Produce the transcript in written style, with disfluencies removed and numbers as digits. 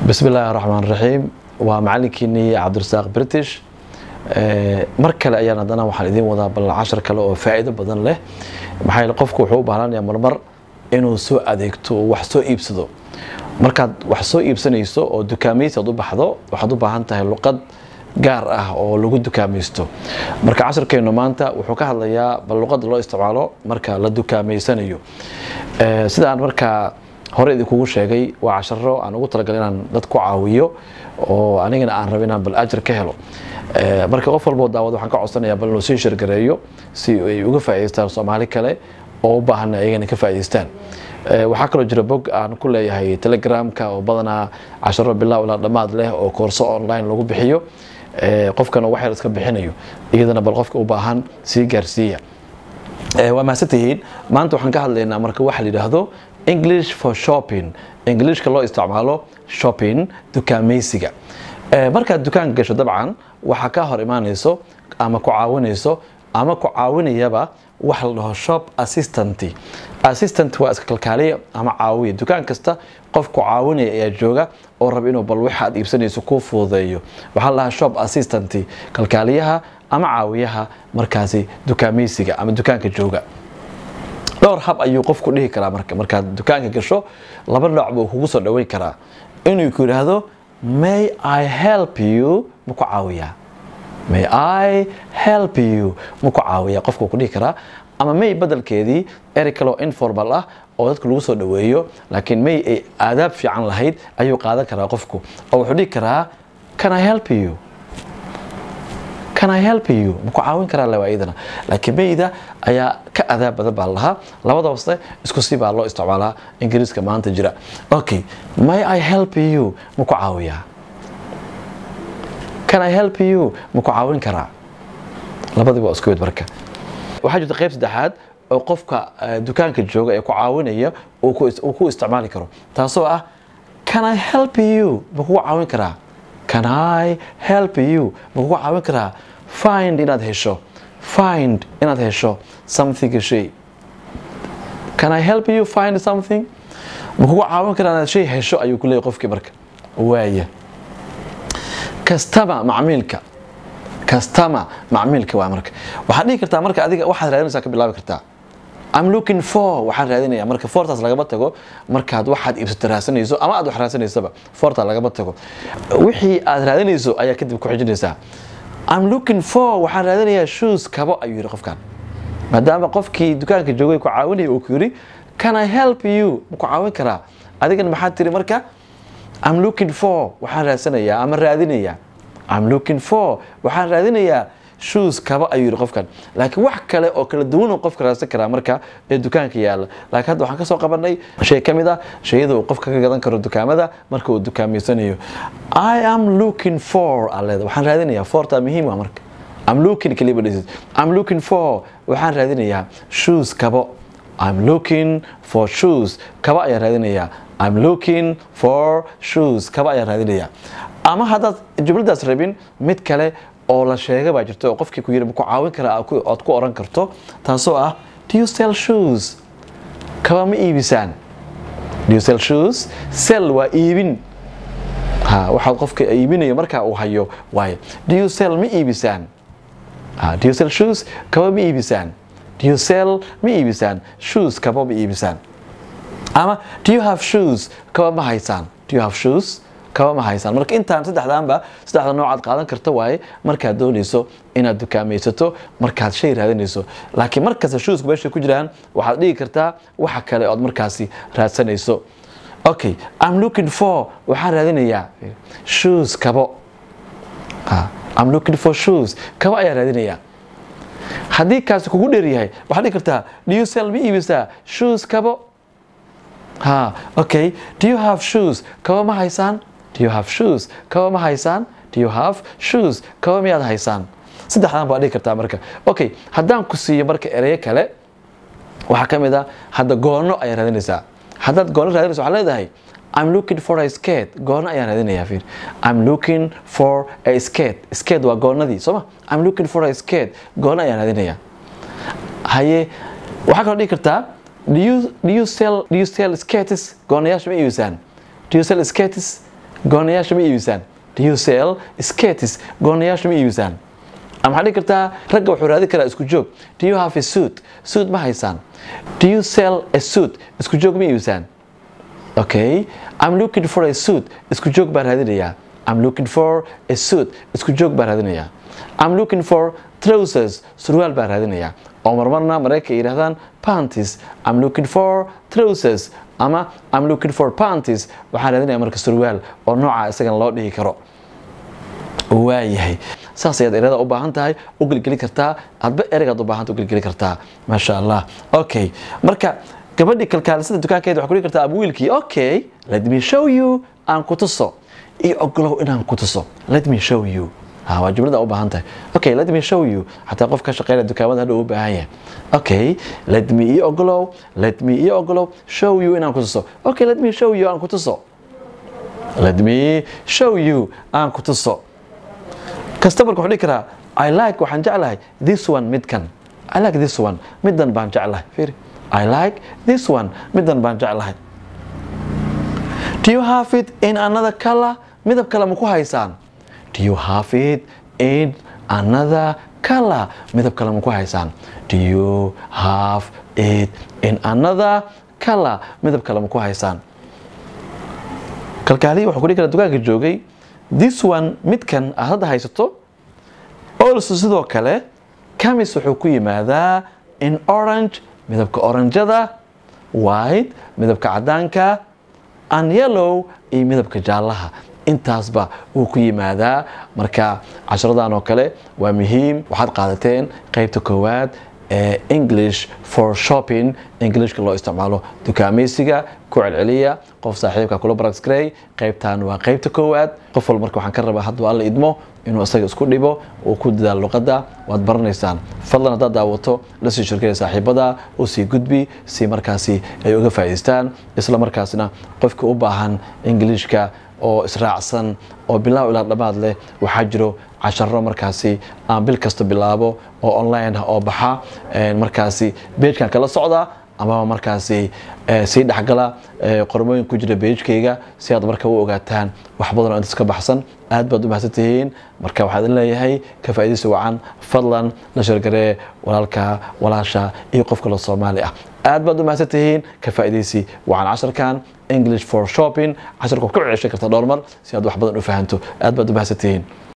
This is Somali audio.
بسم الله الرحمن الرحيم ومعلنكيني عبد الرزاق بريتش markale ayaan hadana waxaan idin wadaa bal 10 kale oo faa'iido badan leh maxay qofku wuxuu u baahan yahay marmar inuu soo adeegto wax soo iibsado markaad wax soo iibsanayso oo dukaamaysi u baxdo waxaad u baahan tahay luqad gaar ah oo lagu dukaamaysto marka 10keenu maanta wuxuu ka hadlayaa bal luqad loo isticmaalo marka la dukaameysanayo sidaan marka hore idinku sheegay waa 10 aan ugu talagalay inaan dadku caawiyo oo anigana aan rabin inaan bal ajir ka helo marka qof walba daawad waxaan ka codsanayaa bal inuu sii shirgareeyo si ay uga faa'iideystaan Soomaali kale oo u baahan ayagana ka faa'iideystaan waxa kale oo jira bog aan ku leeyahay Telegram-ka oo badanaa 10 bilow ilaa dhamaad leh oo koorso online lagu bixiyo qofkana wax yar iska bixinayo iyadana bal qofka u baahan si gaarsiiya waa maasatihiin maanta waxaan ka hadlaynaa marka waxa la yiraahdo English for shopping English ka loo isticmaalo shopping dukaamaysiga marka dukaan gasho dabcan waxa ka hor imaanayso ama ku caawinayaba wax la dhaho shop assistant waa iska kalkaaliye ama caawiye dukaan kasta qof ku caawinaya ayaa jooga oo rab inuu bal waxa aad iibsanayso ku fuudeeyo waxa la shop assistant kalkaaliyaha ama caawiyaha markaasi dukaamaysiga ama dukaanka jooga dhowr hab ayuu qofku dhihi karaa marka dukaanka gasho laba nooc buu kugu soo dhaweyn karaa inuu ku yiraahdo may I help you muku caawiya may I help you muku caawiya qofku ku dhihi karaa ama may badalkeedii erikalo informal ah oo dadku lagu soo dhaweeyo laakiin may ay aadaab fiican lahayd ayuu qaadan karaa qofku oo wuxuu dhihi karaa can I help you muku caawin karaa lawaayadana laakiin mayda ayaa ka adaab badan baa lahaa labada wasta isku si baa loo isticmaalaa ingiriiska maanta jira okay may I help you muku caawiya can I help you muku caawin karaa labadaba isku wad marka waxa jirta qayb saddexaad oo qofka dukaanka jooga ee ku caawinaya oo ku isticmaali karo taasoo ah can I help you muku caawin karaa can I help you muku caawin karaa find inaad hesho something shay can I help you find something muku caawin karaa inaad shay hesho ayuu ku leeyahay qofkii marka waaya customer macmiilka waa marka waxa dhihi kartaa marka adiga waxaad raadinaysaa ka bilaabi kartaa I'm looking for waxaan raadinayaa marka fortaas laga tago markaad waxaad iibsato raasanayso ama aad wax raasanaysaba forta laga tago wixii aad raadinayso ayaa kadib ku xijinaysaa I'm looking for waxaan raadinayaa shoes kabo ayuu yiri qofkan maadaama qofkii dukaanka joogay ku caawinay oo ku yiri can I help you muku caawin karaa adigana maxaad tiri marka I'm looking for waxaan raasanayaa ama raadinayaa I'm looking for waxaan raadinayaa shoes kaba ayuu yiri qofkan laakiin wax kale oo kala duwan oo qofka raadsan kara marka ee dukaanka yaala laakiin hadda waxaan ka soo qabanay shay kamid ah shayada uu qofka ka gadan karo dukaamada marka uu dukaameysanayo I am looking for allada waxaan raadinayaa forta muhiim ah marka I'm looking I'm looking for waxaan raadinayaa shoes kabo I'm looking for shoes kaba ayaan raadinayaa I'm looking for shoes kaba ayaan raadinayaa ama hadda jumladaas rabin mid kale oo la sheegay baa jirto qofkii ku yiri ku caawin kara aad ku oran karto taasoo ah do you sell shoes kaba ma iibisaan do you sell shoes sell waa iibin waxa qofka iibinayo marka uu hayo waay do you sell ma iibisaan do you sell shoes kaba ma iibisaan do you sell ma iibisaan shoes kaba ma iibisaan ama do you have shoes kaba ma haysaan do you have shoes kaba ma haysan marka intaan saddexda nooc qaadan karto waay marka doonayso inaad dukaamaysato markaad shay raadinayso laakiin markaas shoes meesha ku jiraan waxaad dhigi kartaa waxa kale oo markaasi raadsanayso okay I'm looking for waxaan raadinayaa shoes kabo I'm looking for shoes kaba ayaa raadinayaa haddii kaas kugu dheer yahay waxaad dhigi kartaa do you sell me iibisa shoes kabo okay do you have shoes kaba ma haysan do you have shoes kaba ma haysan do you have shoes kaba miyaad haysan saddexdan baa dhigi kartaa marka okay haddaan ku siiyo marka ereyo kale waxa kamid ah hadda goono ay raadinaysaa haddaad goono raadinayso waxaad leedahay I'm looking for a skate goono ayaan raadinayaa fiir I'm looking for a skate waa goonadii sooma I'm looking for a skate goono ayaan raadinayaa haye waxa kale dhigi kartaa do you sell skates goonayaasha ma iibisaan do you sell skates goonayaasha ma iibisaan? Do you sell skates? goonayaasha ma iibisaan? ama waxaad dhihi kartaa ragga wuxuu raadi karaa isku joog. Do you have a suit? suit ma haysaan? Do you sell a suit? isku joog ma iibisaan? Okay, I'm looking for a suit. isku joog baan raadinayaa. I'm looking for a suit. isku joog baan raadinayaa. I'm looking for trousers. surwaal baan raadinayaa. oo marmarna marayka yiraahdaan panties. I'm looking for trousers ama I'm looking for panties. waxaan raadinayaa marka surwaal oo nooca isagan loo dhihi karo. waayahay saas ayaad ereyada u baahan tahay u gelgeli kartaa adba ereygaad u baahanta u gelgeli kartaa maasha Allah. Okay, marka gabadhii kalkaalisada dukaankeeda waxa ku dhigi kartaa ama wiilkii. Okay, let me show you. aan ku tuso iyo ogolow inaan ku tuso. let me show you. waa jumlada u baahan tahay. Okay, let me show you. hataa qof ka shaqeynaya dukaamada hadhow u baahan yahay. Okay, let me iyo ogolow. let me iyo ogolow. show you inaan ku tuso. Okay, let me show you aan ku tuso. let me show you aan ku tuso. customer-ku wuxuu dhihi karaa I like waxaan jeclahay this one midkan. I like this one midan baan jeclahay. fiiri, I like this one midan baan jeclahay. Do you have it in another color? midab kale ma ku haysaan? Do you have it in another color? midab kale ma ku haysaan? Do you have it in another color? midab kale ma ku haysaan? kalkaaliyi wuxuu ku dhihi karaa dukaanka joogay this one midkan aad hadda haysato. also sidoo kale kamis wuxuu ku yimaadaa in orange midabka oranjada, white midabka cadaanka, and yellow iyo midabka jaalaha. intaasba uu ku yimaadaa. marka casharadan oo kale waa muhiim. waxaad qaadateen qaybta koowaad ee English for shopping. Englishka loo isticmaalo dukaamaysiga. ku celceliya qof saaxiibka kula baraskrey. qaybtan waa qaybta koowaad. qof walba marka waxaan ka rabaa hadda alla idmo inuu asaga isku dhibo oo ku dadaalo luqadda. waad baranaysaan. fadlan haddaad daawato la sii shirkaya saaxiibada oo sii gudbi si markaasi ay uga faa'iideystaan. isla markaasna qofka u baahan Englishka oo israacsan oo bilaaw ilaa dhamaad leh waxaa jiro casharo markaasi aan bil kasta bilaabo oo online ah oo baxa. markaasi page-kan kala socda ama markaasi si dhaxgala qormooyin ku jira page-kayga si aad marka u ogaataan wax badan oo inta ka baxsan. aad baad u mahadsantihiin. marka waxaan leeyahay ka faa'iideysi wacan. fadlan la shirgaree walaalka walaasha iyo qof kale Soomaali ah. aad baad u mahadsantihiin. ka faa'iideysi wacan casharkan English for shopping. casharka ku ceshan kartaa dhowr mar si aad wax badan u fahanto. aad baad u mahadsantihiin.